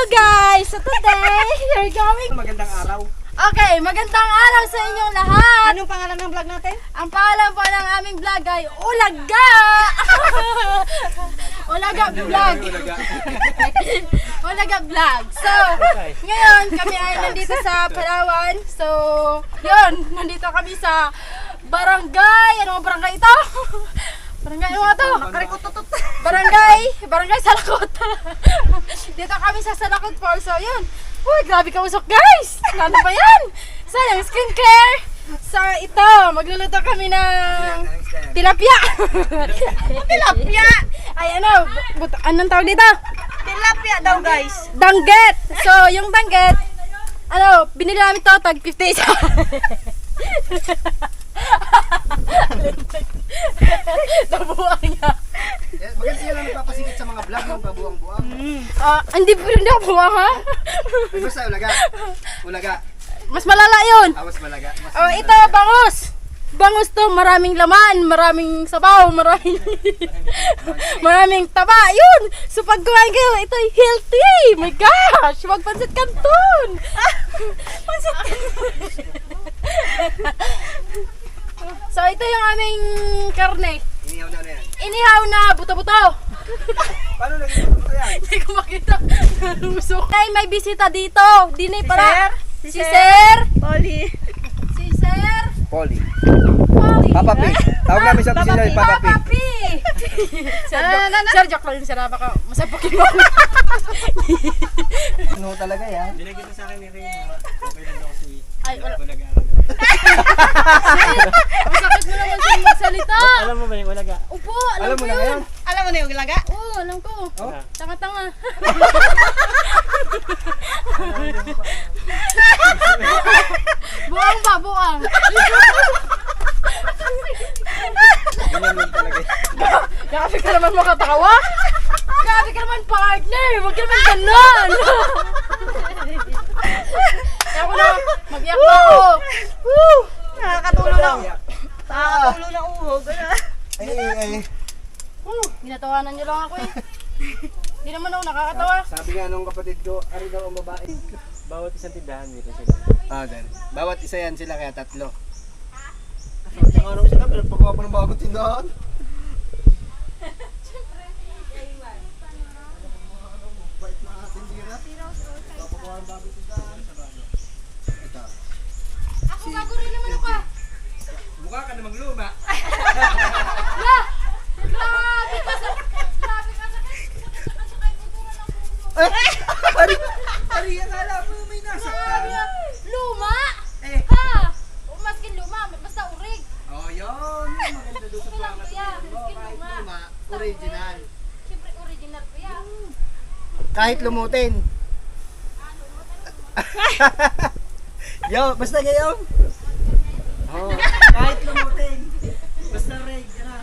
guys! So today, we're going... Magandang araw. Okay, magandang araw sa inyong lahat! Anong pangalan ng vlog natin? Ang pangalan po ng aming vlog ay Ulaga! Ulaga vlog! Ulaga vlog! So, ngayon kami ay nandito sa Palawan. So, yun, nandito kami sa barangay. Ano ang barangay ito? Barangay ano nga to? Barangay Salakot. Dito kami sa Salakot Falls. So, yun. Uy, grabe ka usok guys! Ano ba yan? Sayang skincare! So, ito, magluluto kami ng tilapia! Tilapia! Ay, ano? Anong tawag dito? Tilapia daw guys. Dangget! So, yung dangget, ano, binili namin to, tag 50 isa. Nabuang niya. Maganda yan ang nagpapasikit sa mga vlog ng kabuang-buang. Hindi ako buwang ha? Ay, basta ulaga. Ulaga. Mas malala yun. Awas malaga. Oh, ito, bangus. Bangus to, maraming laman, maraming sabaw, maraming taba. Yun! So pag kumain kayo, ito healthy. My gosh! Huwag pansit kanton. Pansit kanton. So ito yung aming karne. Inihaw na yan. Inihaw na buto-buto. Paano naging ito yan? Hindi ko makita. Usok. Ay, may bisita dito. Dinay para. Si Si Sir. Polly. Si Sir. Poli. Polly. Papa P. Tawag namin sa opisina ni Papa P. Papa P. Sir, joke lang. Sir, baka masapukin mo. Ano talaga yan? Binigyan sa akin ni Rina. Okay lang daw si Ay, wala. Ulaga. Masakit mo naman siya magsalita. Alam mo ba yung Ulaga? Upo, Alam alam mo ko na yun. yan? Alam mo na yung ilaga? Oo, alam ko. Oh? Tanga-tanga. Buang ba, buang. Ganyan lang talaga. Grabe ka naman makatawa. Grabe ka naman partner. Huwag ka naman ganon. Ako na, mag-iyak na ako. Nakakatulong na. Nakakatulong na uhog. Ay. Ginatawanan niyo lang ako eh. Hindi naman ako nakakatawa. Sabi nga nung kapatid ko, ari daw ang babae. Bawat isang tindahan dito sila. Ganun. Bawat isa yan sila kaya tatlo. Sabi nga nung sila, pero Pagkawa pa ng bagong tindahan. Ako gago rin naman ako. Mukha ka namang luma. La! Grabe ka sa... Grabe ka sa... Sakay kultura ng puso. Ari, akala mo may nasa. Luma? Eh. Ha? O maskin luma, basta urig. Oh, yun. Maganda doon sa Okay lang plaka. kuya, Oh, maskin kahit luma. luma, Basta original. urig. Siyempre original kuya. Kahit lumutin. Yo, basta gayon. Oh, kahit lumutin. Basta reg, na.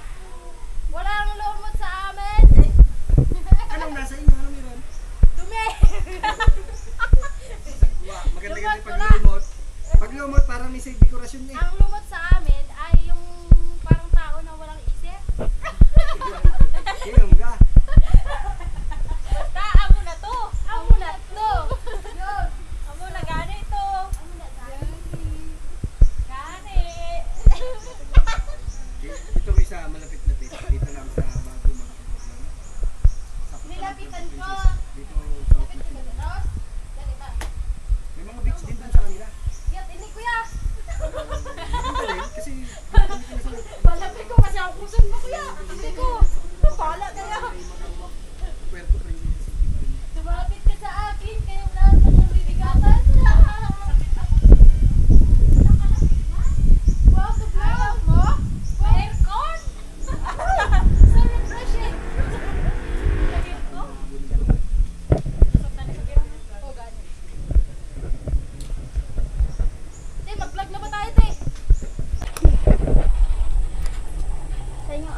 Wala nang lumot sa amin. Anong nasa inyo? Ano meron? Dumi. Maganda kasi pag lumot. Pag lumot, parang may save dekorasyon eh. Ang lumot sa amin ay yung parang tao na walang isip. Kiyong ka. Basta amo na to. Amo na to. Yun. Amo na gani to. Amo na gani. Gani. Itong isa, malapit-lapit. Dito lang sa bago mga Nilapitan ko. Dito sa Lapit ka ba Ros? Dali ba? may mga beach din dun sa kanila. Yat, ini kuya. Hindi rin, kasi Balapit ko kasi ako kusan mo kuya. Hindi ko. Pala kaya. Puerto Princesa City pa rin. Lumapit ka sa akin. Kaya wala naman yung bibigatan. Wow, ayaw mo? May aircon? So refreshing. Lagyan ko. Susok na sa birang. O, ganyan. Te, mag-vlog na ba tayo, te? Sa inyo,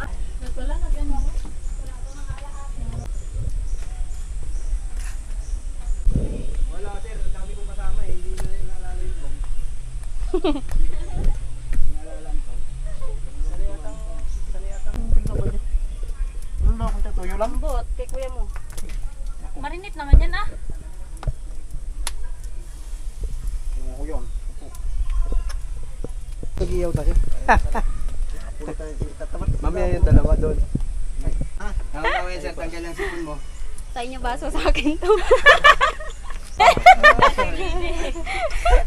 wala, nagyan mo ako. Wala sir, ang dami kong kasama eh. Hindi na nalala yung bong. Nalala ang bong. Sanayatang pinabali. Ano na akong tatuyo lang? Lambot, kay kuya mo. Marinate naman yan ah. mag-iyaw tayo. Pulitan yung tatamat. Mamaya yung dalawa doon. Hawa yan sir, tanggal ang sipon mo. Sa inyo baso sa akin to.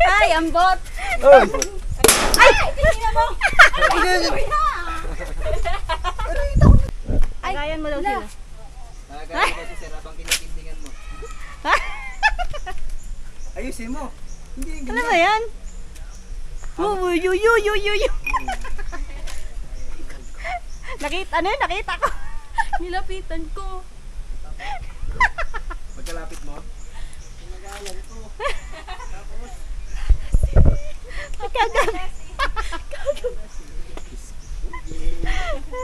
Ay, ambot. Oy! Ay, tingnan mo. Ay, gayan mo daw sila. Nakakaya ba si sir habang kinakindingan mo? Ayusin mo. Hindi yung Ano ba yan? Yu. Nakita, ano yun? Nakita ko. Nilapitan ko. Pagkalapit mo.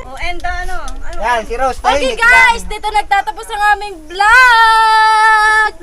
Oh, and ano? Ano? Yan, si Rose. Okay guys, dito nagtatapos ang aming vlog!